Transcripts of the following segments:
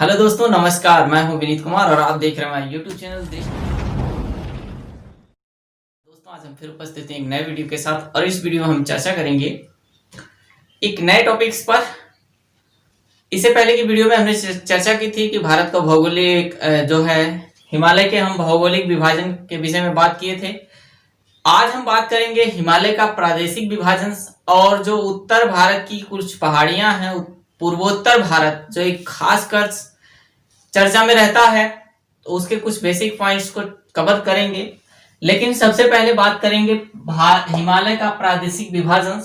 Hello दोस्तों, नमस्कार। मैं हूं विनीत कुमार और आप देख रहे हैं हमारे यूट्यूब चैनल दोस्तों, आज हम फिर उपस्थित हैं एक नए वीडियो के साथ और इस वीडियो में हम चर्चा करेंगे एक नए टॉपिक्स पर। इससे पहले की वीडियो में हमने चर्चा की थी कि भारत का भौगोलिक जो है हिमालय के हम भौगोलिक विभाजन के विषय में बात किए थे। आज हम बात करेंगे हिमालय का प्रादेशिक विभाजन और जो उत्तर भारत की कुछ पहाड़ियां हैं, पूर्वोत्तर भारत जो एक खास कर चर्चा में रहता है, तो उसके कुछ बेसिक पॉइंट्स को कवर करेंगे। लेकिन सबसे पहले बात करेंगे हिमालय का प्रादेशिक विभाजन।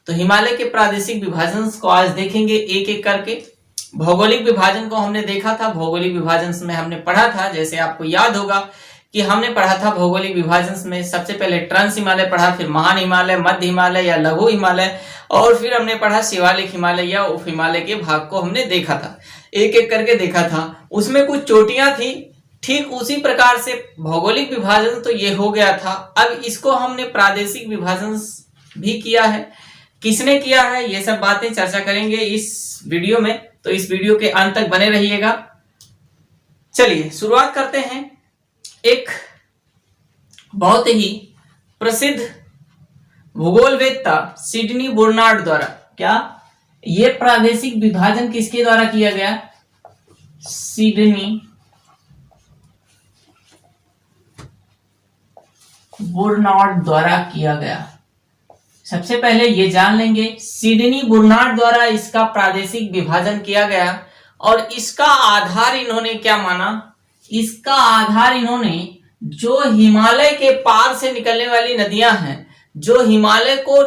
तो हिमालय के प्रादेशिक विभाजन को आज देखेंगे एक एक करके। भौगोलिक विभाजन को हमने देखा था, भौगोलिक विभाजन में हमने पढ़ा था, जैसे आपको याद होगा कि हमने पढ़ा था भौगोलिक विभाजन में सबसे पहले ट्रांस हिमालय पढ़ा, फिर महान हिमालय, मध्य हिमालय या लघु हिमालय, और फिर हमने पढ़ा शिवालिक हिमालय या उप हिमालय के भाग को हमने देखा था, एक एक करके देखा था। उसमें कुछ चोटियां थी। ठीक उसी प्रकार से भौगोलिक विभाजन तो ये हो गया था। अब इसको हमने प्रादेशिक विभाजन भी किया है। किसने किया है, ये सब बातें चर्चा करेंगे इस वीडियो में, तो इस वीडियो के अंत तक बने रहिएगा। चलिए शुरुआत करते हैं एक बहुत ही प्रसिद्ध भूगोलवेत्ता सिडनी बर्नार्ड द्वारा। क्या ये प्रादेशिक विभाजन किसके द्वारा किया गया? सिडनी बर्नार्ड द्वारा किया गया। सबसे पहले ये जान लेंगे, सिडनी बर्नार्ड द्वारा इसका प्रादेशिक विभाजन किया गया और इसका आधार इन्होंने क्या माना? इसका आधार इन्होंने जो हिमालय के पार से निकलने वाली नदियां हैं, जो हिमालय को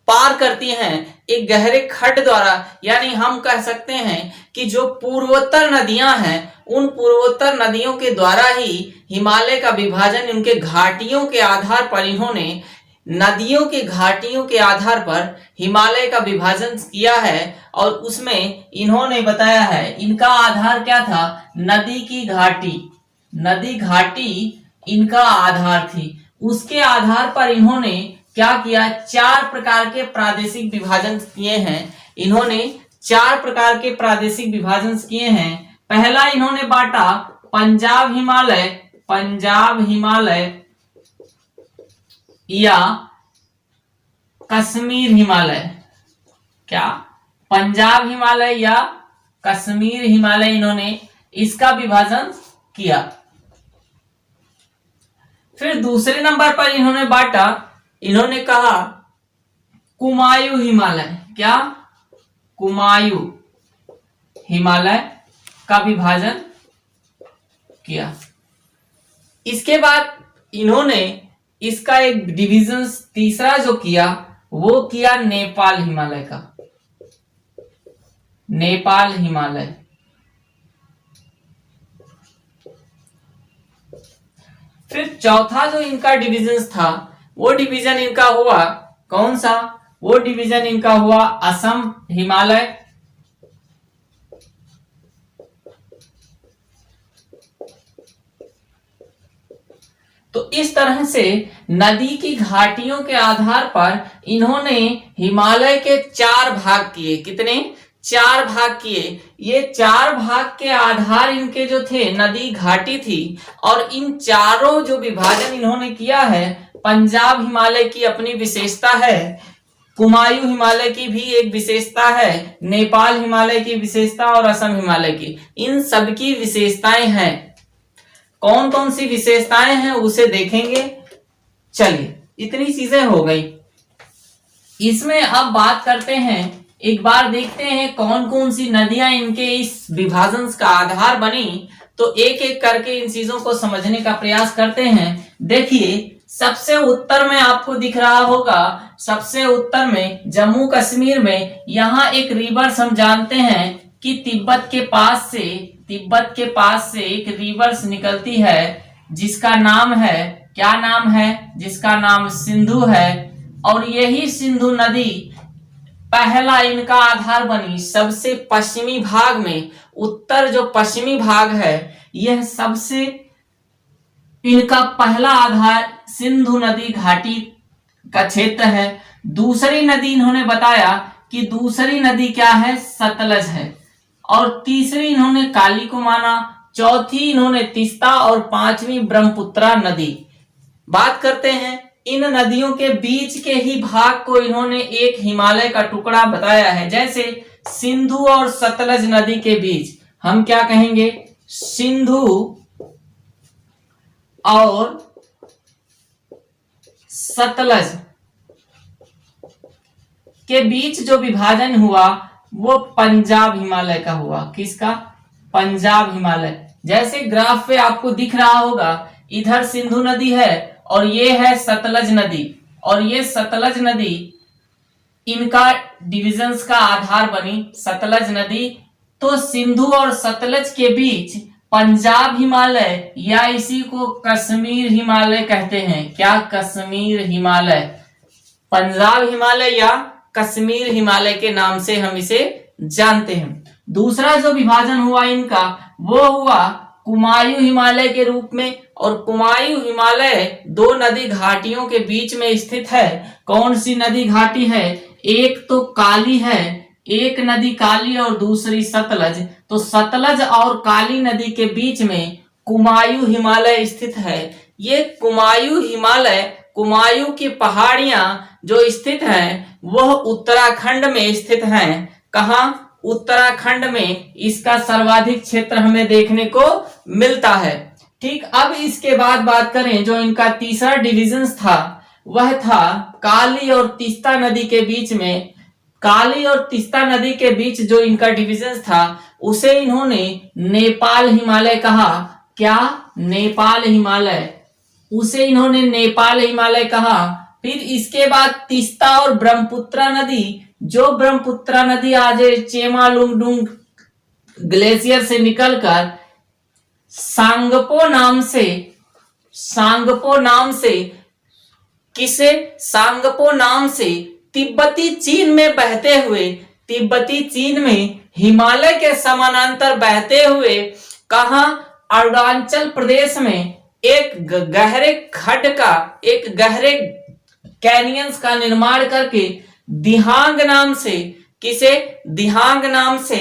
पार करती हैं एक गहरे खड्ड द्वारा, यानी हम कह सकते हैं कि जो पूर्वोत्तर नदियां हैं, उन पूर्वोत्तर नदियों के द्वारा ही हिमालय का विभाजन, उनके घाटियों के आधार पर इन्होंने नदियों के घाटियों के आधार पर हिमालय का विभाजन किया है। और उसमें इन्होंने बताया है, इनका आधार क्या था? नदी की घाटी, नदी घाटी इनका आधार थी। उसके आधार पर इन्होंने क्या किया? 4 प्रकार के प्रादेशिक विभाजन किए हैं। इन्होंने 4 प्रकार के प्रादेशिक विभाजन किए हैं। पहला इन्होंने बांटा पंजाब हिमालय, पंजाब हिमालय या कश्मीर हिमालय। क्या? पंजाब हिमालय या कश्मीर हिमालय, इन्होंने इसका विभाजन किया। फिर दूसरे नंबर पर इन्होंने बांटा, इन्होंने कहा कुमायूं हिमालय। क्या? कुमायूं हिमालय का विभाजन किया। इसके बाद इन्होंने इसका एक डिवीजन तीसरा जो किया, वो किया नेपाल हिमालय का, नेपाल हिमालय। फिर चौथा जो इनका डिवीजन था, वो डिवीजन इनका हुआ कौन सा? वो डिवीजन इनका हुआ असम हिमालय। तो इस तरह से नदी की घाटियों के आधार पर इन्होंने हिमालय के 4 भाग किए। कितने? 4 भाग किए। ये 4 भाग के आधार इनके जो थे, नदी घाटी थी। और इन चारों जो विभाजन इन्होंने किया है, पंजाब हिमालय की अपनी विशेषता है, कुमायूं हिमालय की भी एक विशेषता है, नेपाल हिमालय की विशेषता और असम हिमालय की, इन सबकी विशेषताएं हैं। कौन कौन सी विशेषताएं हैं उसे देखेंगे। चलिए, इतनी चीजें हो गई। इसमें अब बात करते हैं, एक बार देखते हैं कौन कौन सी नदियां इनके इस विभाजन का आधार बनी। तो एक एक करके इन चीजों को समझने का प्रयास करते हैं। देखिए, सबसे उत्तर में आपको दिख रहा होगा, सबसे उत्तर में जम्मू कश्मीर में यहाँ एक रिवर्स हम जानते हैं कि तिब्बत के पास से एक रिवर्स निकलती है, जिसका नाम है, क्या नाम है? जिसका नाम सिंधु है। और यही सिंधु नदी पहला इनका आधार बनी सबसे पश्चिमी भाग में। उत्तर जो पश्चिमी भाग है, यह सबसे इनका पहला आधार सिंधु नदी घाटी का क्षेत्र है। दूसरी नदी इन्होंने बताया कि दूसरी नदी क्या है? सतलज है। और तीसरी इन्होंने काली को माना, चौथी इन्होंने तीस्ता और पांचवी ब्रह्मपुत्रा नदी। बात करते हैं इन नदियों के बीच के ही भाग को इन्होंने एक हिमालय का टुकड़ा बताया है। जैसे सिंधु और सतलज नदी के बीच हम क्या कहेंगे, सिंधु और सतलज के बीच जो विभाजन हुआ वो पंजाब हिमालय का हुआ। किसका? पंजाब हिमालय। जैसे ग्राफ पे आपको दिख रहा होगा, इधर सिंधु नदी है और ये है सतलज नदी, और ये सतलज नदी इनका डिविजन्स का आधार बनी सतलज नदी। तो सिंधु और सतलज के बीच पंजाब हिमालय या इसी को कश्मीर हिमालय कहते हैं। क्या? कश्मीर हिमालय। पंजाब हिमालय या कश्मीर हिमालय के नाम से हम इसे जानते हैं। दूसरा जो विभाजन हुआ इनका वो हुआ कुमायूं हिमालय के रूप में, और कुमायूं हिमालय दो नदी घाटियों के बीच में स्थित है। कौन सी नदी घाटी है? एक तो काली है, एक नदी काली और दूसरी सतलज। तो सतलज और काली नदी के बीच में कुमायूं हिमालय स्थित है। ये कुमायूं हिमालय, कुमायूं की पहाड़ियां जो स्थित हैं वह उत्तराखंड में स्थित हैं। कहाँ? उत्तराखंड में इसका सर्वाधिक क्षेत्र हमें देखने को मिलता है। ठीक, अब इसके बाद बात करें जो इनका तीसरा डिवीजन था वह था काली और तीस्ता नदी के बीच में। काली और तीस्ता नदी के बीच जो इनका डिवीजन था उसे इन्होंने नेपाल हिमालय कहा। क्या? नेपाल हिमालय। उसे इन्होंने नेपाल हिमालय कहा। फिर इसके बाद तीस्ता और ब्रह्मपुत्रा नदी, जो ब्रह्मपुत्रा नदी आज चेमालुंगडुंग ग्लेशियर से निकलकर सांगपो नाम से तिब्बती चीन में बहते हुए, तिब्बती चीन में हिमालय के समानांतर बहते हुए कहा? अरुणाचल प्रदेश में एक गहरे खड्ड का, एक गहरे कैनियंस का निर्माण करके दिहांग नाम से, किसे? दिहांग नाम से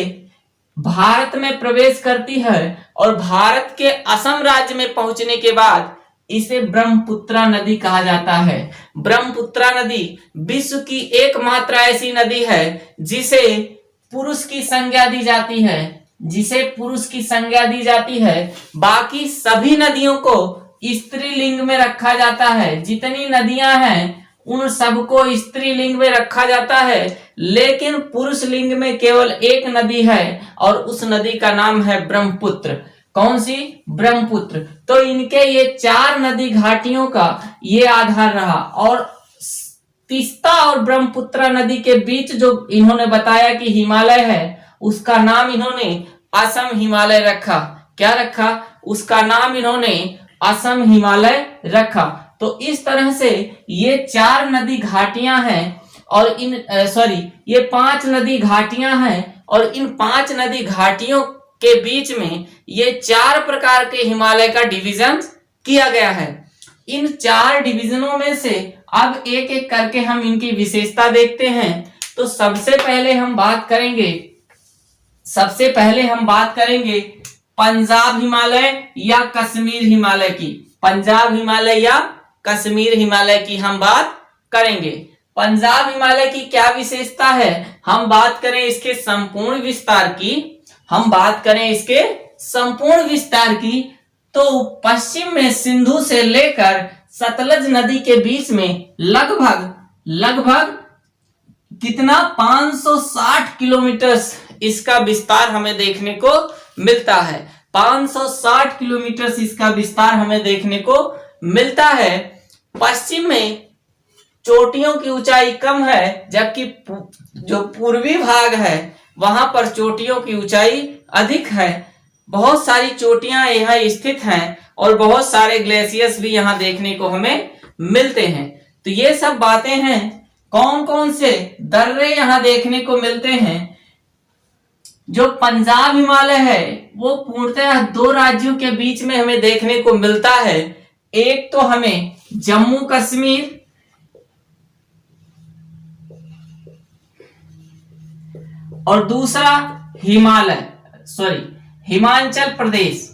भारत में प्रवेश करती है, और भारत के असम राज्य में पहुंचने के बाद इसे ब्रह्मपुत्रा नदी कहा जाता है। ब्रह्मपुत्रा नदी विश्व की एकमात्र ऐसी नदी है जिसे पुरुष की संज्ञा दी जाती है, जिसे पुरुष की संज्ञा दी जाती है। बाकी सभी नदियों को स्त्रीलिंग में रखा जाता है। जितनी नदियां हैं उन सबको स्त्रीलिंग में रखा जाता है, लेकिन पुरुष लिंग में केवल एक नदी है और उस नदी का नाम है ब्रह्मपुत्र। कौन सी? ब्रह्मपुत्र। तो इनके ये चार नदी घाटियों का ये आधार रहा, और तीस्ता और ब्रह्मपुत्रा नदी के बीच जो इन्होंने बताया कि हिमालय है उसका नाम इन्होंने असम हिमालय रखा। क्या रखा? उसका नाम इन्होंने असम हिमालय रखा। तो इस तरह से ये चार नदी घाटियां हैं और ये 5 नदी घाटियां हैं, और इन 5 नदी घाटियों के बीच में ये 4 प्रकार के हिमालय का डिवीजन किया गया है। इन 4 डिवीजनों में से अब एक एक करके हम इनकी विशेषता देखते हैं। तो सबसे पहले हम बात करेंगे पंजाब हिमालय या कश्मीर हिमालय की। पंजाब हिमालय या कश्मीर हिमालय की हम बात करेंगे। पंजाब हिमालय की क्या विशेषता है? हम बात करें इसके संपूर्ण विस्तार की, तो पश्चिम में सिंधु से लेकर सतलज नदी के बीच में लगभग कितना? 560 किलोमीटर इसका विस्तार हमें देखने को मिलता है। 560 किलोमीटर इसका विस्तार हमें देखने को मिलता है। पश्चिम में चोटियों की ऊंचाई कम है, जबकि जो पूर्वी भाग है वहां पर चोटियों की ऊंचाई अधिक है। बहुत सारी चोटियां यहाँ स्थित हैं और बहुत सारे ग्लेशियर्स भी यहाँ देखने को हमें मिलते हैं। तो ये सब बातें हैं। कौन कौन से दर्रे यहाँ देखने को मिलते हैं? जो पंजाब हिमालय है वो पूर्णतः 2 राज्यों के बीच में हमें देखने को मिलता है। एक तो हमें जम्मू कश्मीर और दूसरा हिमालय। हिमाचल प्रदेश,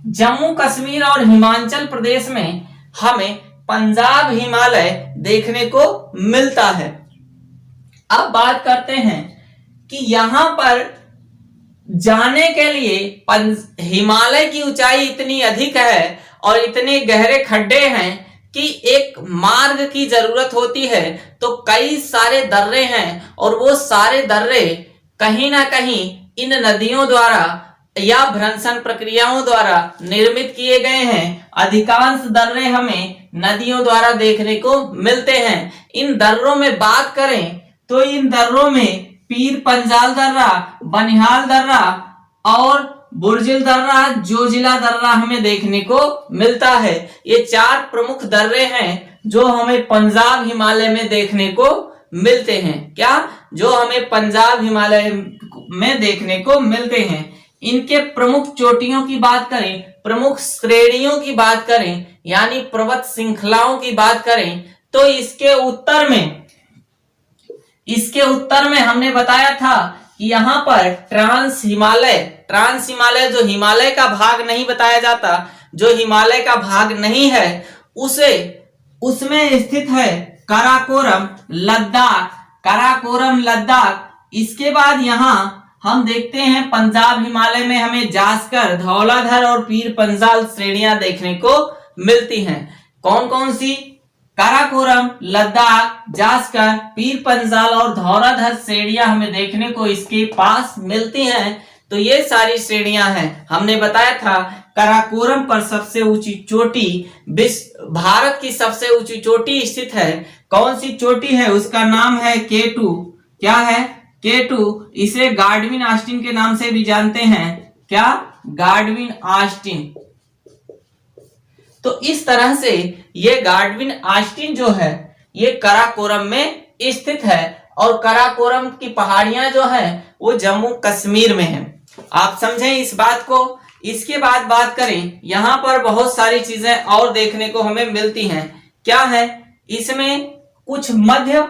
जम्मू कश्मीर और हिमाचल प्रदेश में हमें पंजाब हिमालय देखने को मिलता है। अब बात करते हैं कि यहां पर जाने के लिए हिमालय की ऊंचाई इतनी अधिक है और इतने गहरे खड्डे हैं कि एक मार्ग की जरूरत होती है। तो कई सारे दर्रे हैं और वो सारे दर्रे कहीं ना कहीं इन नदियों द्वारा या भ्रंशन प्रक्रियाओं द्वारा निर्मित किए गए हैं। अधिकांश दर्रे हमें नदियों द्वारा देखने को मिलते हैं। इन दर्रों में बात करें तो इन दर्रों में पीर पंजाल दर्रा, बनिहाल दर्रा और बुर्जिल दर्रा, जोजिला दर्रा हमें देखने को मिलता है। ये 4 प्रमुख दर्रे हैं जो हमें पंजाब हिमालय में देखने को मिलते हैं। क्या? जो हमें पंजाब हिमालय में देखने को मिलते हैं। इनके प्रमुख चोटियों की बात करें, प्रमुख श्रेणियों की बात करें, यानी पर्वत श्रृंखलाओं की बात करें तो इसके उत्तर में हमने बताया था कि यहाँ पर ट्रांस हिमालय जो हिमालय का भाग नहीं बताया जाता, जो हिमालय का भाग नहीं है उसमें स्थित है काराकोरम लद्दाख। इसके बाद यहाँ हम देखते हैं पंजाब हिमालय में हमें जास्कर, धौलाधर और पीर पंजाल श्रेणियां देखने को मिलती हैं। कौन कौन सी? काराकोरम, लद्दाख, जास्कर, पीर पंजाल और धौलाधर श्रेणियां हमें देखने को इसके पास मिलती हैं। तो ये सारी श्रेणियां हैं। हमने बताया था काराकोरम पर सबसे ऊंची चोटी, भारत की सबसे ऊंची चोटी स्थित है। कौन सी चोटी है? उसका नाम है K2। क्या है? K2। इसे गाडविन ऑस्टिन के नाम से भी जानते हैं। क्या? गाडविन ऑस्टिन। तो इस तरह से ये गाडविन ऑस्टिन जो है ये काराकोरम में स्थित है और काराकोरम की पहाड़ियां जो है वो जम्मू कश्मीर में है। आप समझें इस बात को। इसके बाद बात करें, यहां पर बहुत सारी चीजें और देखने को हमें मिलती हैं। क्या है? इसमें कुछ मध्य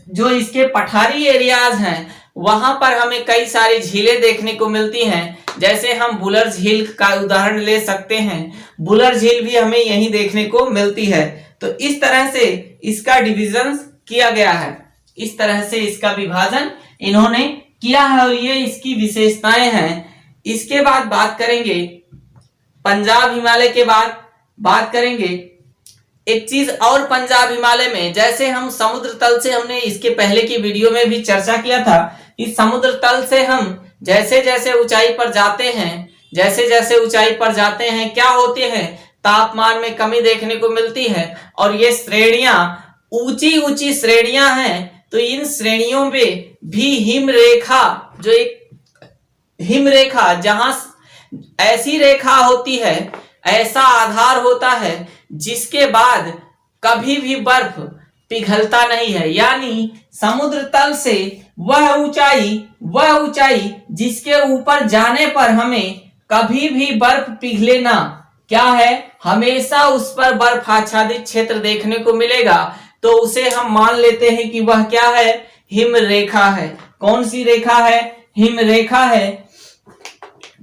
जो इसके पठारी एरियाज हैं वहां पर हमें कई सारी झीलें देखने को मिलती हैं। जैसे हम बुलर झील का उदाहरण ले सकते हैं। बुलर झील भी हमें यहीं देखने को मिलती है। तो इस तरह से इसका डिवीजन किया गया है, इस तरह से इसका विभाजन इन्होंने किया है और ये इसकी विशेषताएं हैं। इसके बाद बात करेंगे पंजाब हिमालय के बाद बात करेंगे एक चीज और पंजाब हिमालय में। जैसे हम समुद्र तल से, हमने इसके पहले की वीडियो में भी चर्चा किया था कि समुद्र तल से हम जैसे जैसे ऊंचाई पर जाते हैं क्या होते हैं? तापमान में कमी देखने को मिलती है और ये श्रेणियां ऊंची श्रेणियां हैं। तो इन श्रेणियों में भी हिमरेखा जहां ऐसी रेखा होती है, ऐसा आधार होता है जिसके बाद कभी भी बर्फ पिघलता नहीं है। यानी समुद्र तल से वह ऊंचाई जिसके ऊपर जाने पर हमें कभी भी बर्फ पिघले ना, क्या है? हमेशा उस पर बर्फ आच्छादित क्षेत्र देखने को मिलेगा। तो उसे हम मान लेते हैं कि वह क्या है? हिम रेखा है। कौन सी रेखा है? हिम रेखा है।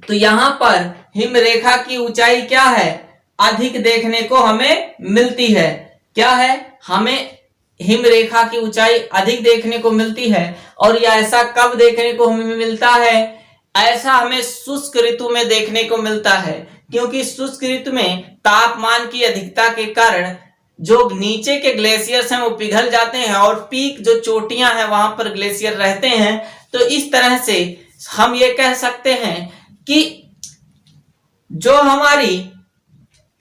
तो यहां पर हिम रेखा की ऊंचाई क्या है? अधिक देखने को हमें मिलती है। क्या है? हमें हिम रेखा की ऊंचाई अधिक देखने को मिलती है। और यह ऐसा कब देखने को हमें मिलता है? ऐसा हमें शुष्क ऋतु में देखने को मिलता है, क्योंकि शुष्क ऋतु में तापमान की अधिकता के कारण जो नीचे के ग्लेशियर्स हैं वो पिघल जाते हैं और पीक जो चोटियां हैं वहां पर ग्लेशियर रहते हैं। तो इस तरह से हम ये कह सकते हैं कि जो हमारी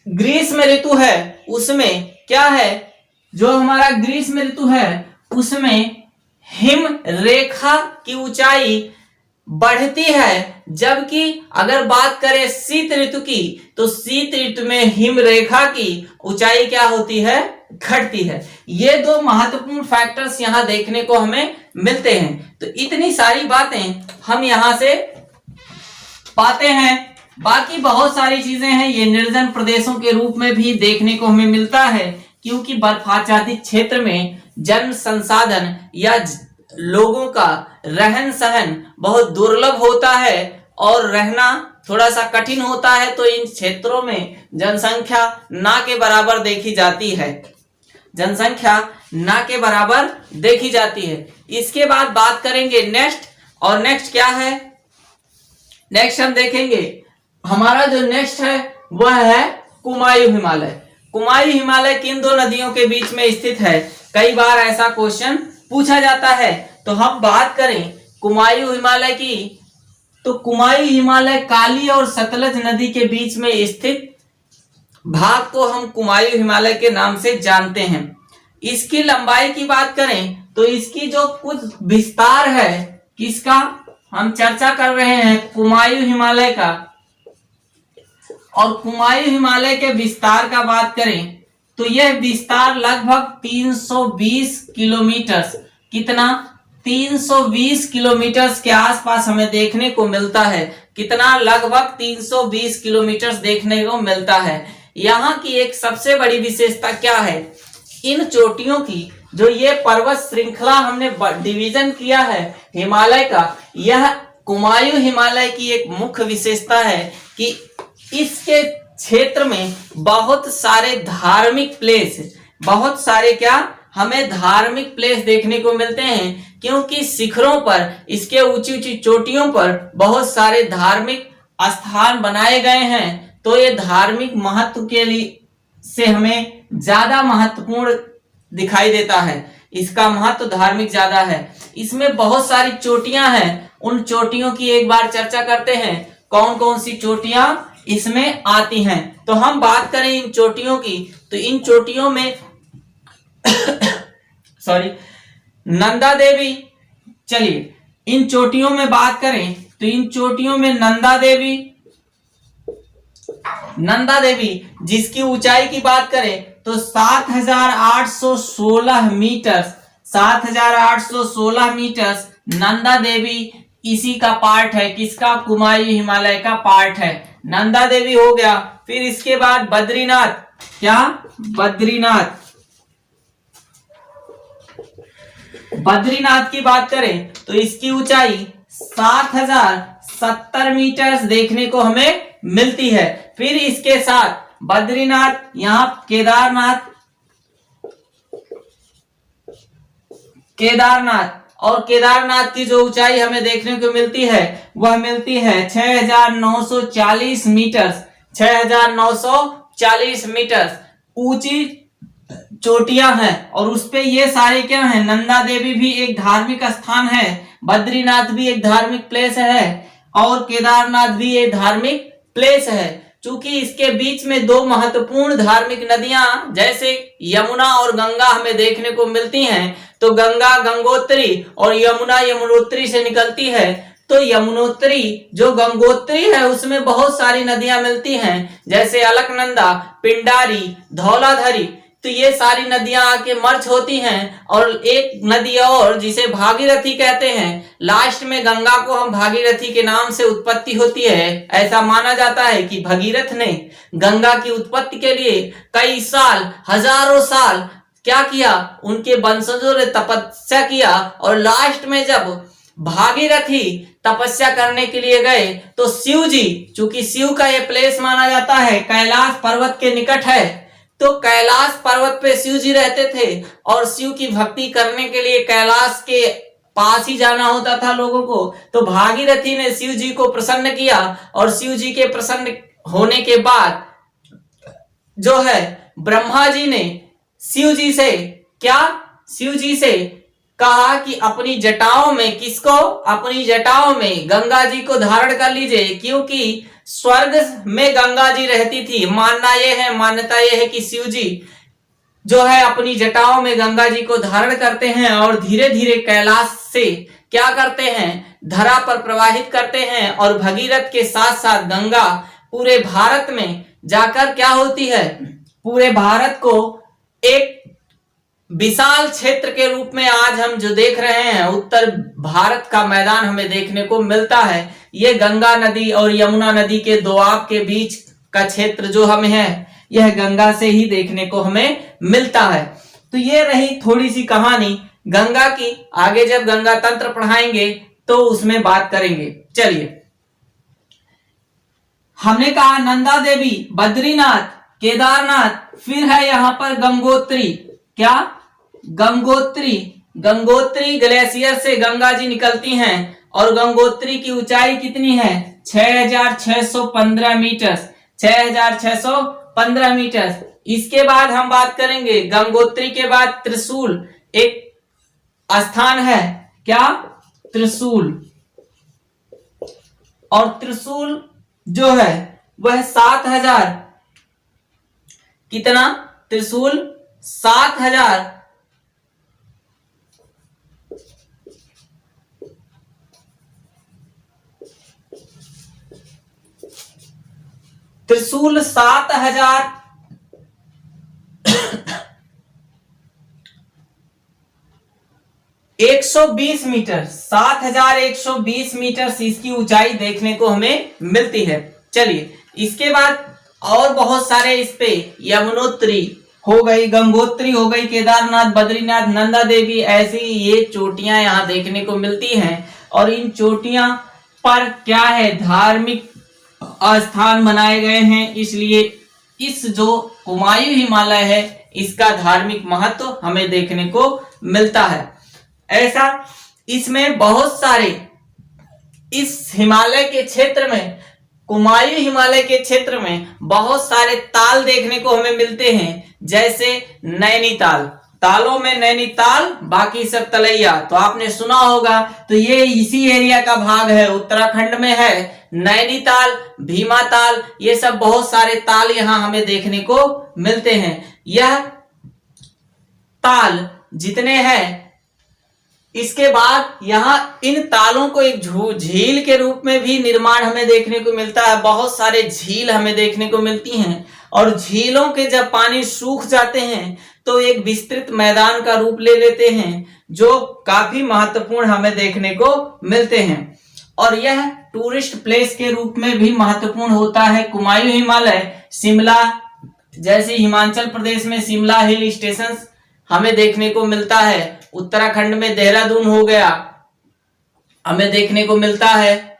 ग्रीष्म ऋतु है उसमें क्या है? जो हमारा ग्रीष्म ऋतु है उसमें हिम रेखा की ऊंचाई बढ़ती है, जबकि अगर बात करें शीत ऋतु की तो शीत ऋतु में हिम रेखा की ऊंचाई क्या होती है? घटती है। ये दो महत्वपूर्ण फैक्टर्स यहां देखने को हमें मिलते हैं। तो इतनी सारी बातें हम यहां से पाते हैं। बाकी बहुत सारी चीजें हैं, ये निर्जन प्रदेशों के रूप में भी देखने को हमें मिलता है, क्योंकि बर्फाच्छादित क्षेत्र में जन संसाधन या लोगों का रहन सहन बहुत दुर्लभ होता है और रहना थोड़ा सा कठिन होता है, तो इन क्षेत्रों में जनसंख्या ना के बराबर देखी जाती है, जनसंख्या ना के बराबर देखी जाती है। इसके बाद बात करेंगे नेक्स्ट, और नेक्स्ट क्या है, नेक्स्ट हम देखेंगे हमारा जो नेक्स्ट है वह है कुमायूं हिमालय। कुमायूं हिमालय किन दो नदियों के बीच में स्थित है, कई बार ऐसा क्वेश्चन पूछा जाता है। तो हम बात करें कुमायूं हिमालय की, तो कुमायूं हिमालय काली और सतलज नदी के बीच में स्थित भाग को हम कुमायूं हिमालय के नाम से जानते हैं। इसकी लंबाई की बात करें तो इसकी जो कुछ विस्तार है, किसका हम चर्चा कर रहे हैं, कुमायूं हिमालय का, और कुमायूं हिमालय के विस्तार का बात करें तो यह विस्तार लगभग 320 किलोमीटर, कितना 320 किलोमीटर के आसपास हमें देखने को मिलता है। कितना, लगभग 320 किलोमीटर देखने को मिलता है। यहाँ की एक सबसे बड़ी विशेषता क्या है, इन चोटियों की जो ये पर्वत श्रृंखला हमने डिवीजन किया है हिमालय का, यह कुमायूं हिमालय की एक मुख्य विशेषता है कि इसके क्षेत्र में बहुत सारे धार्मिक प्लेस, बहुत सारे क्या हमें धार्मिक प्लेस देखने को मिलते हैं, क्योंकि शिखरों पर, इसके ऊंची ऊंची चोटियों पर बहुत सारे धार्मिक स्थान बनाए गए हैं। तो ये धार्मिक महत्व के लिए से हमें ज्यादा महत्वपूर्ण दिखाई देता है, इसका महत्व धार्मिक ज्यादा है। इसमें बहुत सारी चोटियां हैं, उन चोटियों की एक बार चर्चा करते हैं, कौन कौन सी चोटियां इसमें आती हैं। तो हम बात करें इन चोटियों की, तो इन चोटियों में सॉरी नंदा देवी, चलिए इन चोटियों में बात करें तो इन चोटियों में नंदा देवी जिसकी ऊंचाई की बात करें तो 7,816 मीटर, 7,816 मीटर नंदा देवी इसी का पार्ट है, किसका, कुमायूं हिमालय का पार्ट है। नंदा देवी हो गया। फिर इसके बाद बद्रीनाथ, क्या, बद्रीनाथ की बात करें तो इसकी ऊंचाई 7,070 मीटर देखने को हमें मिलती है। फिर इसके साथ बद्रीनाथ, यहाँ केदारनाथ और केदारनाथ की जो ऊंचाई हमें देखने को मिलती है वह मिलती है 6,940 मीटर, 6,940 मीटर ऊंची चोटियां हैं। और उसपे ये सारे क्या हैं, नंदा देवी भी एक धार्मिक स्थान है, बद्रीनाथ भी एक धार्मिक प्लेस है और केदारनाथ भी एक धार्मिक प्लेस है। चूंकि इसके बीच में दो महत्वपूर्ण धार्मिक नदियां जैसे यमुना और गंगा हमें देखने को मिलती हैं, तो गंगा गंगोत्री और यमुना यमुनोत्री से निकलती है। तो यमुनोत्री जो गंगोत्री है उसमें बहुत सारी नदियां मिलती हैं, जैसे अलकनंदा, पिंडारी, धौलाधरी। तो ये सारी नदियां आके मर्ज होती हैं और एक नदी और जिसे भागीरथी कहते हैं, लास्ट में गंगा को हम भागीरथी के नाम से उत्पत्ति होती है। ऐसा माना जाता है कि भगीरथ ने गंगा की उत्पत्ति के लिए कई साल, हजारों साल क्या किया, उनके वंशजों ने तपस्या किया और लास्ट में जब भागीरथी तपस्या करने के लिए गए तो शिव जी, चूंकि शिव का ये प्लेस माना जाता है कैलाश पर्वत के निकट है, तो कैलाश पर्वत पे शिव जी रहते थे और शिव की भक्ति करने के लिए कैलाश के पास ही जाना होता था लोगों को। तो भागीरथी ने शिव जी को प्रसन्न किया और शिव जी के प्रसन्न होने के बाद जो है ब्रह्मा जी ने शिव जी से कहा कि अपनी जटाओं में, किसको, अपनी जटाओं में गंगा जी को धारण कर लीजिए, क्योंकि स्वर्ग में गंगा जी रहती थी। मान्यता यह है कि शिव जी जो है अपनी जटाओं में गंगा जी को धारण करते हैं और धीरे धीरे कैलाश से क्या करते हैं, धरा पर प्रवाहित करते हैं और भगीरथ के साथ साथ गंगा पूरे भारत में जाकर क्या होती है, पूरे भारत को एक विशाल क्षेत्र के रूप में आज हम जो देख रहे हैं उत्तर भारत का मैदान हमें देखने को मिलता है। ये गंगा नदी और यमुना नदी के दोआब के बीच का क्षेत्र जो हमें है यह गंगा से ही देखने को हमें मिलता है। तो ये रही थोड़ी सी कहानी। गंगा की आगे जब गंगा तंत्र पढ़ाएंगे तो उसमें बात करेंगे। चलिए, हमने कहा नंदा देवी, बद्रीनाथ, केदारनाथ, फिर है यहां पर गंगोत्री। क्या? गंगोत्री। गंगोत्री ग्लेशियर से गंगा जी निकलती हैं और गंगोत्री की ऊंचाई कितनी है? 6615 मीटर। 6615 मीटर। इसके बाद हम बात करेंगे गंगोत्री के बाद त्रिशूल एक स्थान है। क्या? त्रिशूल। और त्रिशूल जो है वह 7000, कितना? त्रिशूल 7000 त्रिशूल 7000 120 मीटर, 7120 मीटर इसकी ऊंचाई देखने को हमें मिलती है। चलिए, इसके बाद और बहुत सारे इस पे यमुनोत्री हो गई, गंगोत्री हो गई, केदारनाथ, बद्रीनाथ, नंदा देवी, ऐसी ये चोटियां यहाँ देखने को मिलती हैं। और इन चोटियां पर क्या है? धार्मिक स्थान बनाए गए हैं। इसलिए इस जो कुमायूं हिमालय है इसका धार्मिक महत्व हमें देखने को मिलता है। ऐसा इसमें बहुत सारे इस हिमालय के क्षेत्र में, कुमायूं हिमालय के क्षेत्र में बहुत सारे ताल देखने को हमें मिलते हैं, जैसे नैनीताल। तालों में नैनीताल, बाकी सब तलैया। तो आपने सुना होगा, तो ये इसी एरिया का भाग है, उत्तराखंड में है नैनीताल, भीमाताल, ये सब बहुत सारे ताल यहां हमें देखने को मिलते हैं। यह ताल जितने हैं, इसके बाद यहाँ इन तालों को एक झील के रूप में भी निर्माण हमें देखने को मिलता है। बहुत सारे झील हमें देखने को मिलती हैं और झीलों के जब पानी सूख जाते हैं तो एक विस्तृत मैदान का रूप ले लेते हैं, जो काफी महत्वपूर्ण हमें देखने को मिलते हैं। और यह टूरिस्ट प्लेस के रूप में भी महत्वपूर्ण होता है। कुमायूं हिमालय, शिमला, जैसे हिमाचल प्रदेश में शिमला हिल स्टेशन हमें देखने को मिलता है। उत्तराखंड में देहरादून हो गया, हमें देखने को मिलता है।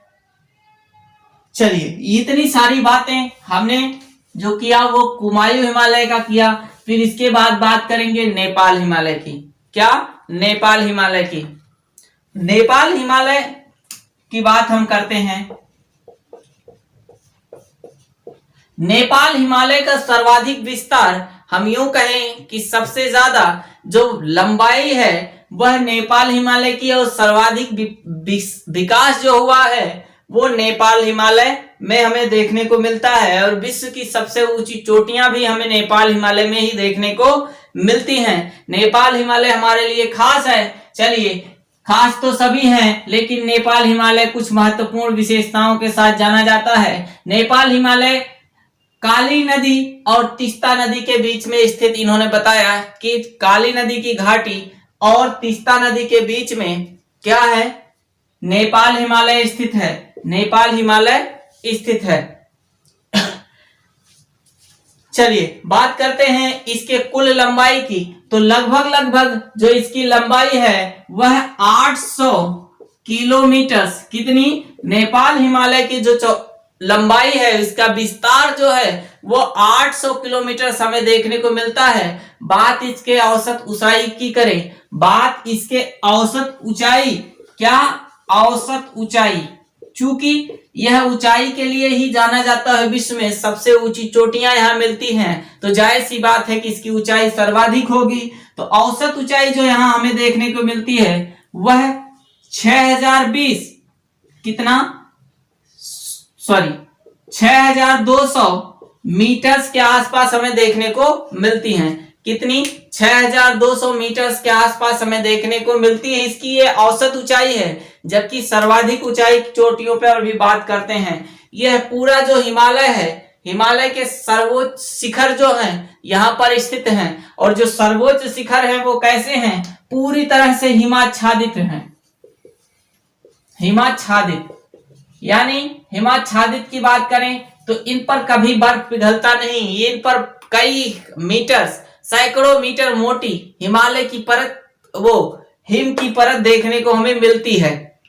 चलिए, इतनी सारी बातें हमने जो किया वो कुमायूं हिमालय का किया। फिर इसके बाद बात करेंगे नेपाल हिमालय की। क्या? नेपाल हिमालय की। नेपाल हिमालय की बात हम करते हैं। नेपाल हिमालय का सर्वाधिक विस्तार, हम यूं कहें कि सबसे ज्यादा जो लंबाई है वह नेपाल हिमालय की, और सर्वाधिक विकास जो हुआ है वो नेपाल हिमालय में हमें देखने को मिलता है। और विश्व की सबसे ऊंची चोटियां भी हमें नेपाल हिमालय में ही देखने को मिलती हैं। नेपाल हिमालय हमारे लिए खास है। चलिए, खास तो सभी हैं, लेकिन नेपाल हिमालय कुछ महत्वपूर्ण विशेषताओं के साथ जाना जाता है। नेपाल हिमालय काली नदी और तीस्ता नदी के बीच में स्थित, इन्होंने बताया कि काली नदी की घाटी और तीस्ता नदी के बीच में क्या है? नेपाल हिमालय स्थित है। नेपाल हिमालय स्थित है। चलिए, बात करते हैं इसके कुल लंबाई की। तो लगभग जो इसकी लंबाई है वह 800 किलोमीटर। कितनी? नेपाल हिमालय की जो लंबाई है, इसका विस्तार जो है वो 800 किलोमीटर हमें देखने को मिलता है। बात इसके औसत ऊंचाई की करें, बात इसके औसत ऊंचाई, क्या? औसत ऊंचाई। चूंकि यह ऊंचाई के लिए ही जाना जाता है, विश्व में सबसे ऊंची चोटियां यहां मिलती हैं, तो जाहिर सी बात है कि इसकी ऊंचाई सर्वाधिक होगी। तो औसत ऊंचाई जो यहां हमें देखने को मिलती है वह 6020, कितना? 6200 मीटर्स के आसपास हमें देखने को मिलती हैं। कितनी? 6200 मीटर्स के आसपास हमें देखने को मिलती है। इसकी ये औसत ऊंचाई है। जबकि सर्वाधिक ऊंचाई चोटियों पर भी बात करते हैं। यह पूरा जो हिमालय है, हिमालय के सर्वोच्च शिखर जो हैं यहाँ पर स्थित हैं। और जो सर्वोच्च शिखर हैं वो कैसे हैं? पूरी तरह से हिमाच्छादित हैं। हिमाच्छादित यानी हिमाच्छादित की बात करें तो इन पर कभी बर्फ पिघलता नहीं। इन पर कई मीटर, सैकड़ों मीटर मोटी हिमालय की परत, वो हिम की परत देखने को हमें मिलती है।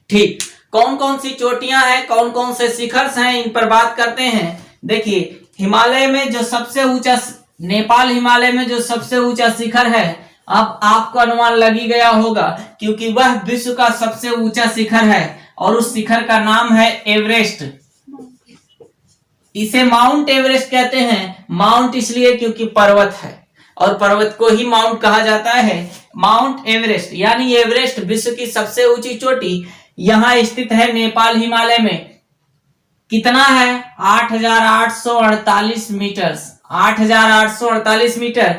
ठीक, कौन कौन सी चोटियां हैं, कौन कौन से शिखर हैं, इन पर बात करते हैं। देखिए, हिमालय में जो सबसे ऊंचा, नेपाल हिमालय में जो सबसे ऊंचा शिखर है, अब आपको अनुमान लग ही गया होगा, क्योंकि वह विश्व का सबसे ऊंचा शिखर है और उस शिखर का नाम है एवरेस्ट। इसे माउंट एवरेस्ट कहते हैं। माउंट इसलिए क्योंकि पर्वत है और पर्वत को ही माउंट कहा जाता है। माउंट एवरेस्ट यानी एवरेस्ट विश्व की सबसे ऊंची चोटी यहां स्थित है नेपाल हिमालय में। कितना है? 8,848 मीटर। 8,848 मीटर।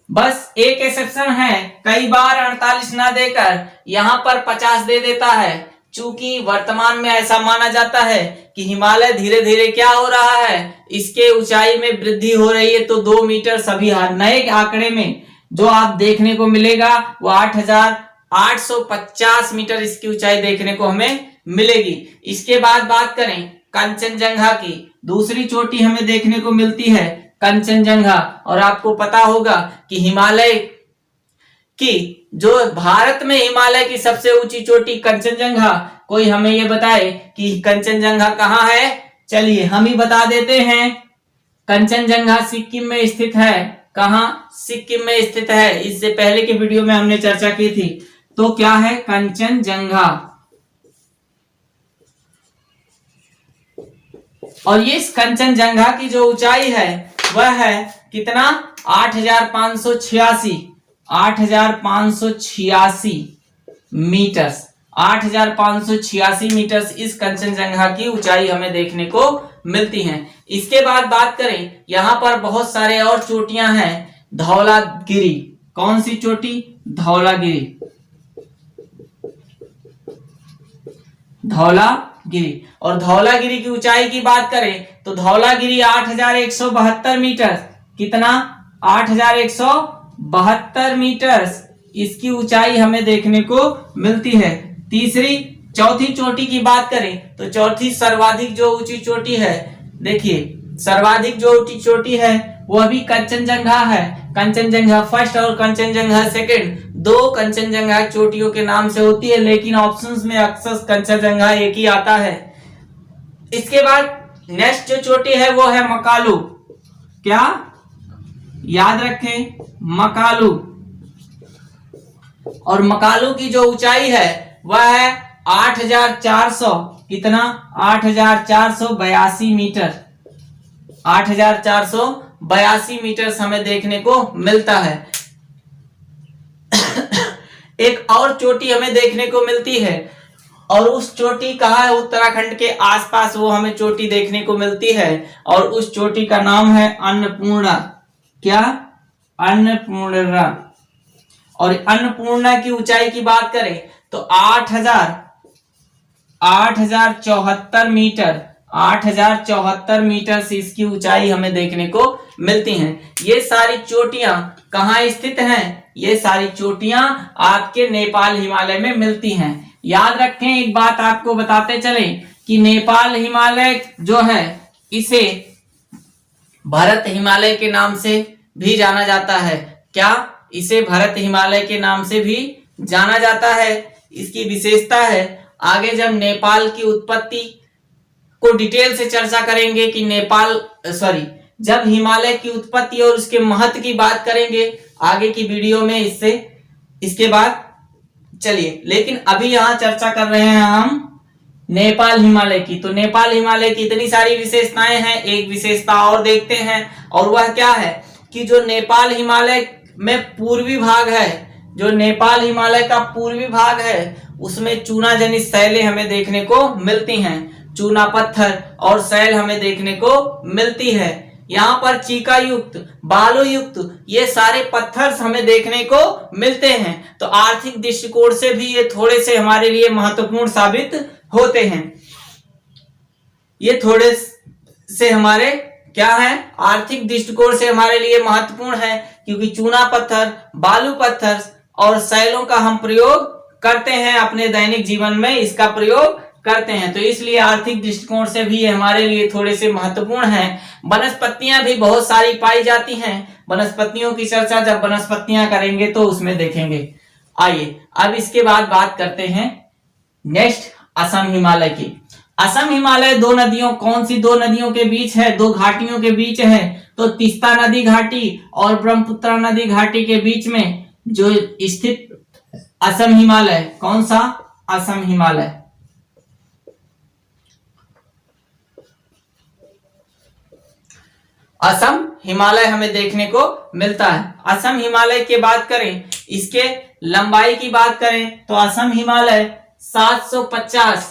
बस एक एक्सेप्शन है, कई बार 48 ना देकर यहां पर 50 दे देता है। चूंकि वर्तमान में ऐसा माना जाता है कि हिमालय धीरे धीरे क्या हो रहा है, इसके ऊंचाई में वृद्धि हो रही है, तो 2 मीटर सभी नए आंकड़े में जो आप देखने को मिलेगा वो 8,850 मीटर इसकी ऊंचाई देखने को हमें मिलेगी। इसके बाद बात करें कंचनजंगा की, दूसरी चोटी हमें देखने को मिलती है कंचनजंगा। और आपको पता होगा कि हिमालय की, जो भारत में हिमालय की सबसे ऊंची चोटी कंचनजंगा, कोई हमें ये बताए कि कंचनजंगा कहाँ है? चलिए हम ही बता देते हैं। कंचनजंगा सिक्किम में स्थित है। कहाँ? सिक्किम में स्थित है। इससे पहले की वीडियो में हमने चर्चा की थी। तो क्या है? कंचनजंगा। और ये कंचनजंगा की जो ऊंचाई है वह है कितना? 8,586 मीटर। 8,586 मीटर इस कंचनजंगा की ऊंचाई हमें देखने को मिलती हैं। इसके बाद बात करें, यहां पर बहुत सारे और चोटियां हैं। धौलागिरी, कौन सी चोटी? धौलागिरी। धौलागिरी। और धौलागिरी की ऊंचाई की बात करें तो धौलागिरी 8,172 मीटर। कितना? 8,172 मीटर इसकी ऊंचाई हमें देखने को मिलती है। चौथी चोटी की बात करें तो चौथी सर्वाधिक जो ऊंची चोटी है, देखिए सर्वाधिक जो ऊंची चोटी है वह भी कंचनजंगा है। कंचनजंगा फर्स्ट और कंचनजंगा सेकंड, दो कंचनजंगा चोटियों के नाम से होती है, लेकिन ऑप्शंस में अक्सर कंचनजंगा एक ही आता है। इसके बाद नेक्स्ट जो चोटी है वो है मकालू। क्या याद रखें? मकालू। और मकालू की जो ऊंचाई है वह है 8,400। कितना? 8,482 मीटर। 8,482 मीटर हमें देखने को मिलता है। एक और चोटी हमें देखने को मिलती है, और उस चोटी कहाँ है? उत्तराखंड के आसपास वो हमें चोटी देखने को मिलती है, और उस चोटी का नाम है अन्नपूर्णा। क्या? अन्नपूर्णा। और अन्नपूर्णा की ऊंचाई की बात करें तो 8,074 मीटर। 8,074 मीटर से इसकी ऊंचाई हमें देखने को मिलती हैं। ये सारी चोटियां कहाँ स्थित हैं? ये सारी चोटियां आपके नेपाल हिमालय में मिलती हैं। याद रखें, एक बात आपको बताते चलें कि नेपाल हिमालय जो है इसे भरत हिमालय के नाम से भी जाना जाता है। क्या? इसे भरत हिमालय के नाम से भी जाना जाता है। इसकी विशेषता है, आगे जब नेपाल की उत्पत्ति को डिटेल से चर्चा करेंगे कि जब हिमालय की उत्पत्ति और उसके महत्व की बात करेंगे आगे की वीडियो में, इसके बाद चलिए, लेकिन अभी यहाँ चर्चा कर रहे हैं हम नेपाल हिमालय की। तो नेपाल हिमालय की इतनी सारी विशेषताएं हैं, एक विशेषता और देखते हैं, और वह क्या है कि जो नेपाल हिमालय में पूर्वी भाग है, जो नेपाल हिमालय का पूर्वी भाग है, उसमें चूना जनित शैलें हमें देखने को मिलती हैं। चूना पत्थर और शैल हमें देखने को मिलती है। यहाँ पर चीका युक्त, बालू युक्त ये सारे पत्थर हमें देखने को मिलते हैं। तो आर्थिक दृष्टिकोण से भी ये थोड़े से हमारे लिए महत्वपूर्ण साबित होते हैं। ये थोड़े से हमारे क्या है? आर्थिक दृष्टिकोण से हमारे लिए महत्वपूर्ण है, क्योंकि चूना पत्थर, बालू पत्थर और शैलों का हम प्रयोग करते हैं अपने दैनिक जीवन में, इसका प्रयोग करते हैं। तो इसलिए आर्थिक दृष्टिकोण से भी ये हमारे लिए थोड़े से महत्वपूर्ण हैं। वनस्पतियां भी बहुत सारी पाई जाती हैं। वनस्पतियों की चर्चा जब वनस्पतियां करेंगे तो उसमें देखेंगे। आइए अब इसके बाद बात करते हैं नेक्स्ट असम हिमालय की। असम हिमालय दो नदियों, कौन सी दो नदियों के बीच है, दो घाटियों के बीच है, तो तीस्ता नदी घाटी और ब्रह्मपुत्र नदी घाटी के बीच में जो स्थित असम हिमालय, कौन सा, असम हिमालय। असम हिमालय हमें देखने को मिलता है। असम हिमालय की बात करें, इसके लंबाई की बात करें तो असम हिमालय 750,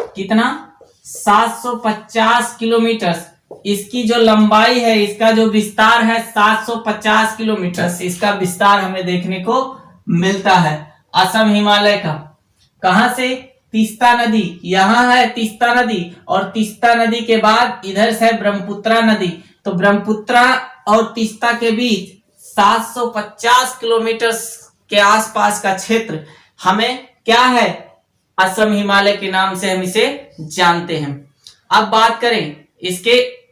कितना, 750 किलोमीटर इसकी जो लंबाई है, इसका जो विस्तार है 750 किलोमीटर इसका विस्तार हमें देखने को मिलता है असम हिमालय का। कहां से, तीस्ता नदी, यहां है तीस्ता नदी, और तीस्ता नदी के बाद इधर से ब्रह्मपुत्रा नदी, तो ब्रह्मपुत्रा और तीस्ता के बीच 750 किलोमीटर के आसपास का क्षेत्र हमें क्या है, असम हिमालय के नाम से हम इसे जानते हैं। अब बात करें इसके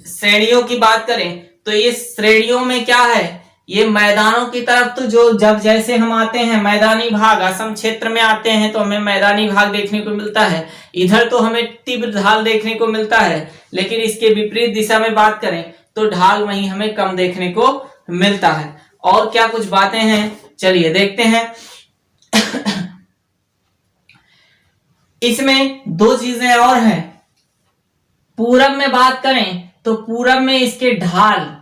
श्रेणियों की बात करें तो ये श्रेणियों में क्या है, ये मैदानों की तरफ तो जो जब जैसे हम आते हैं मैदानी भाग, असम क्षेत्र में आते हैं तो हमें मैदानी भाग देखने को मिलता है, इधर तो हमें तीव्र ढाल देखने को मिलता है, लेकिन इसके विपरीत दिशा में बात करें तो ढाल वहीं हमें कम देखने को मिलता है। और क्या कुछ बातें हैं, चलिए देखते हैं। इसमें दो चीजें और हैं। पूरब में बात करें तो पूरब में इसके ढाल,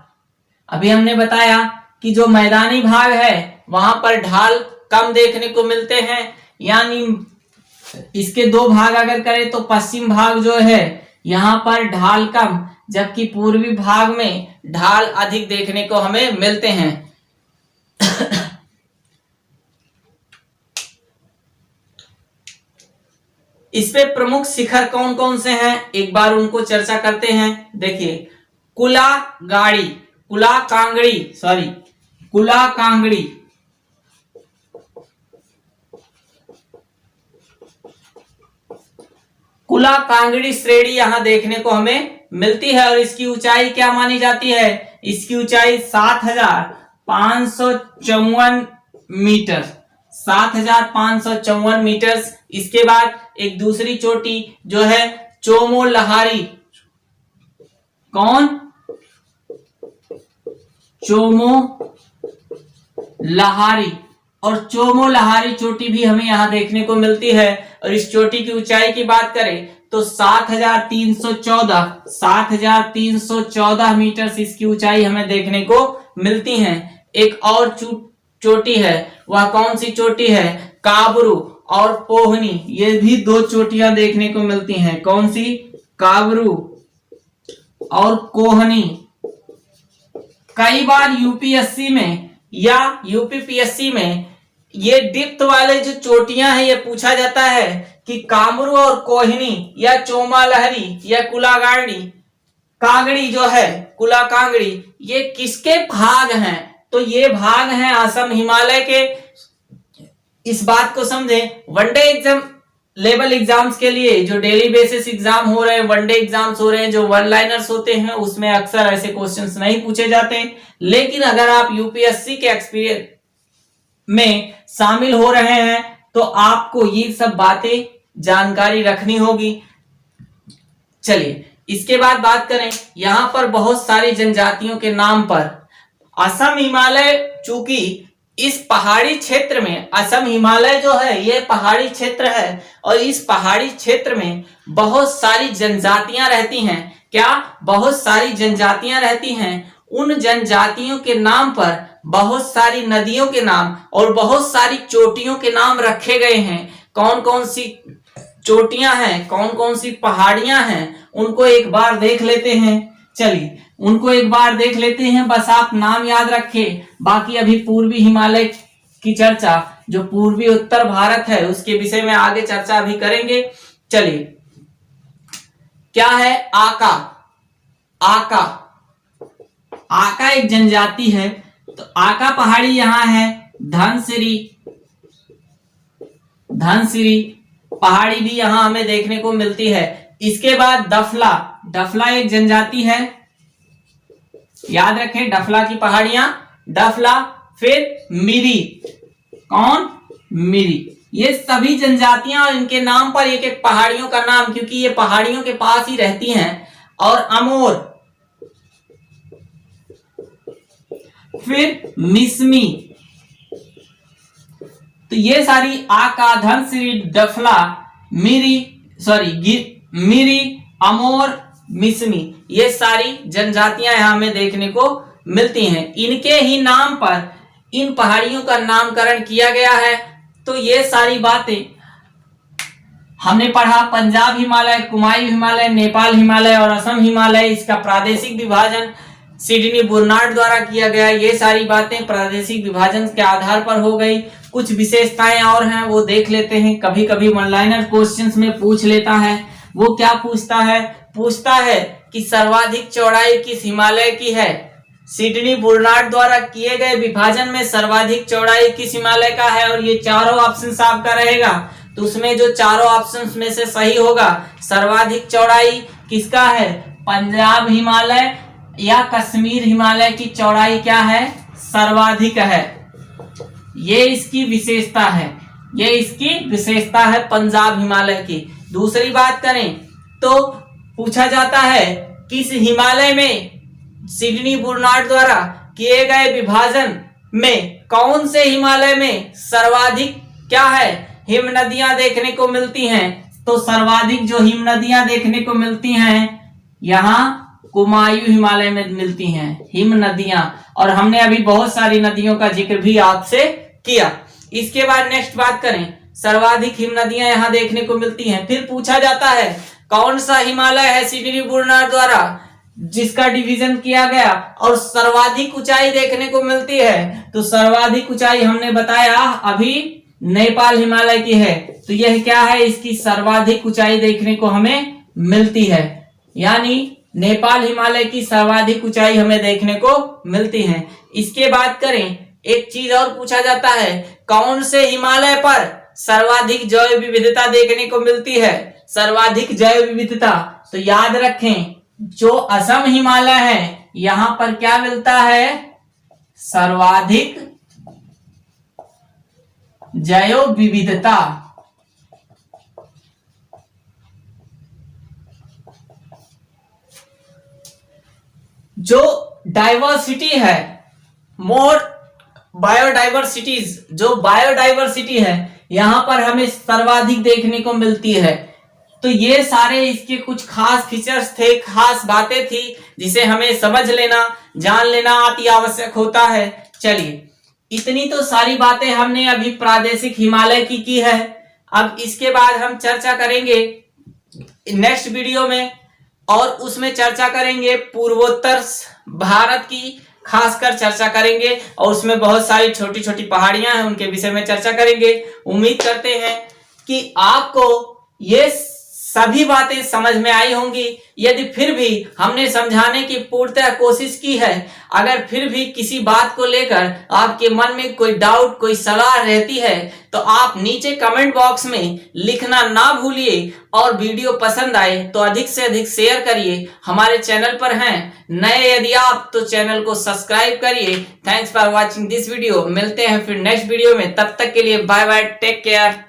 अभी हमने बताया कि जो मैदानी भाग है वहां पर ढाल कम देखने को मिलते हैं, यानी इसके दो भाग अगर करें तो पश्चिम भाग जो है यहां पर ढाल कम, जबकि पूर्वी भाग में ढाल अधिक देखने को हमें मिलते हैं। इस पे प्रमुख शिखर कौन कौन से हैं, एक बार उनको चर्चा करते हैं। देखिए, कुला कांगड़ी, कुला कांगड़ी श्रेणी यहां देखने को हमें मिलती है, और इसकी ऊंचाई क्या मानी जाती है, इसकी ऊंचाई 7,554 मीटर, 7,554 मीटर। इसके बाद एक दूसरी चोटी जो है चोमो लहारी, कौन, चोमो लहारी, और चोमो लहारी चोटी भी हमें यहां देखने को मिलती है, और इस चोटी की ऊंचाई की बात करें तो 7,314 मीटर इसकी ऊंचाई हमें देखने को मिलती है। एक और चोटी है, वह कौन सी चोटी है, काबरू और पोहनी, ये भी दो चोटियां देखने को मिलती हैं। कौन सी, काबरू और कोहनी। कई बार यूपीएससी में या यूपीपीएससी में ये डिप्थ वाले जो चोटियां हैं ये पूछा जाता है कि कामरू और कोहिनी या चोमा लहरी या कांगड़ी जो है, कुला कांगड़ी, ये किसके भाग हैं, तो ये भाग हैं असम हिमालय के। इस बात को समझें, वनडे एग्जाम लेवल एग्जाम्स के लिए जो डेली बेसिस एग्जाम हो रहे हैं, वनडे एग्जाम्स हो रहे हैं, जो वन लाइनर्स होते हैं, उसमें अक्सर ऐसे क्वेश्चंस नहीं पूछे जाते। लेकिन अगर आप यूपीएससी के एक्सपीरियंस में शामिल हो रहे हैं तो आपको ये सब बातें जानकारी रखनी होगी। चलिए इसके बाद बात करें, यहां पर बहुत सारी जनजातियों के नाम पर असम हिमालय, चूंकि इस पहाड़ी क्षेत्र में, असम हिमालय जो है ये पहाड़ी क्षेत्र है, और इस पहाड़ी क्षेत्र में बहुत सारी जनजातियां रहती हैं। क्या, बहुत सारी जनजातियां रहती हैं। उन जनजातियों के नाम पर बहुत सारी नदियों के नाम और बहुत सारी चोटियों के नाम रखे गए हैं। कौन कौन सी चोटियां हैं, कौन कौन सी पहाड़ियां हैं, उनको एक बार देख लेते हैं। चलिए उनको एक बार देख लेते हैं, बस आप नाम याद रखें। बाकी अभी पूर्वी हिमालय की चर्चा, जो पूर्वी उत्तर भारत है, उसके विषय में आगे चर्चा अभी करेंगे। चलिए, क्या है आका, आका एक जनजाति है। तो आका पहाड़ी यहां है, धनसिरी पहाड़ी भी यहां हमें देखने को मिलती है। इसके बाद डफला एक जनजाति है, याद रखें डफला की पहाड़ियां, डफला। फिर मिरी कौन? मिरी। ये सभी जनजातियां और इनके नाम पर एक एक पहाड़ियों का नाम, क्योंकि ये पहाड़ियों के पास ही रहती हैं। और अमोर, फिर मिसमी। तो ये सारी आका, धनसिरी, डफला, मिरी, अमोर, मिसमी, ये सारी जनजातियां यहां हमें देखने को मिलती हैं। इनके ही नाम पर इन पहाड़ियों का नामकरण किया गया है। तो ये सारी बातें हमने पढ़ा। पंजाब हिमालय, कुमायूं हिमालय, नेपाल हिमालय और असम हिमालय, इसका प्रादेशिक विभाजन सिडनी बुर्नार्ड द्वारा किया गया। ये सारी बातें प्रादेशिक विभाजन के आधार पर हो गई। कुछ विशेषताएं और हैं वो देख लेते हैं। कभी कभी वन-लाइनर क्वेश्चंस में पूछ लेता है। वो क्या पूछता है कि सर्वाधिक चौड़ाई किस हिमालय की है? सिडनी बुर्नार्ड द्वारा किए गए विभाजन में सर्वाधिक चौड़ाई किस हिमालय का है? और ये चारों ऑप्शन आपका रहेगा, तो उसमें जो चारों ऑप्शंस में से सही होगा, सर्वाधिक चौड़ाई किसका है? पंजाब हिमालय या कश्मीर हिमालय की चौड़ाई क्या है? सर्वाधिक है। ये इसकी विशेषता है पंजाब हिमालय की। दूसरी बात करें तो पूछा जाता है किस हिमालय में सिडनी बुर्नार्ड द्वारा किए गए विभाजन में कौन से हिमालय में सर्वाधिक क्या है? हिम नदियां देखने को मिलती हैं। तो सर्वाधिक जो हिम नदियां देखने को मिलती हैं यहाँ कुमायूं हिमालय में मिलती हैं हिम नदियां। और हमने अभी बहुत सारी नदियों का जिक्र भी आपसे किया। इसके बाद नेक्स्ट बात करें, सर्वाधिक हिम नदियां यहाँ देखने को मिलती हैं। फिर पूछा जाता है कौन सा हिमालय है सिडनी बुर्नार्ड द्वारा जिसका डिवीजन किया गया और सर्वाधिक ऊंचाई देखने को मिलती है? तो सर्वाधिक ऊंचाई हमने बताया अभी नेपाल हिमालय की है। तो यह क्या है? इसकी सर्वाधिक ऊंचाई देखने को हमें मिलती है, यानी नेपाल हिमालय की सर्वाधिक ऊंचाई हमें देखने को मिलती है। इसके बाद करें, एक चीज और पूछा जाता है, कौन से हिमालय पर सर्वाधिक जैव विविधता देखने को मिलती है? सर्वाधिक जैव विविधता, तो याद रखें जो असम हिमालय है यहां पर क्या मिलता है? सर्वाधिक जैव विविधता। जो डाइवर्सिटी है, मोर बायोडाइवर्सिटीज, जो बायोडाइवर्सिटी है यहां पर हमें सर्वाधिक देखने को मिलती है। तो ये सारे इसके कुछ खास फीचर्स थे, खास बातें थी जिसे हमें समझ लेना, जान लेना अति आवश्यक होता है। चलिए, इतनी तो सारी बातें हमने अभी प्रादेशिक हिमालय की है। अब इसके बाद हम चर्चा करेंगे नेक्स्ट वीडियो में, और उसमें चर्चा करेंगे पूर्वोत्तर भारत की, खासकर चर्चा करेंगे, और उसमें बहुत सारी छोटी छोटी पहाड़ियां हैं उनके विषय में चर्चा करेंगे। उम्मीद करते हैं कि आपको ये सभी बातें समझ में आई होंगी। यदि फिर भी हमने समझाने की पूर्णतः कोशिश की है, अगर फिर भी किसी बात को लेकर आपके मन में कोई डाउट, कोई सलाह रहती है, तो आप नीचे कमेंट बॉक्स में लिखना ना भूलिए। और वीडियो पसंद आए तो अधिक से अधिक शेयर करिए। हमारे चैनल पर हैं नए यदि आप, तो चैनल को सब्सक्राइब करिए। Thanks for watching this video. मिलते हैं फिर नेक्स्ट वीडियो में, तब तक के लिए बाय बाय, टेक केयर।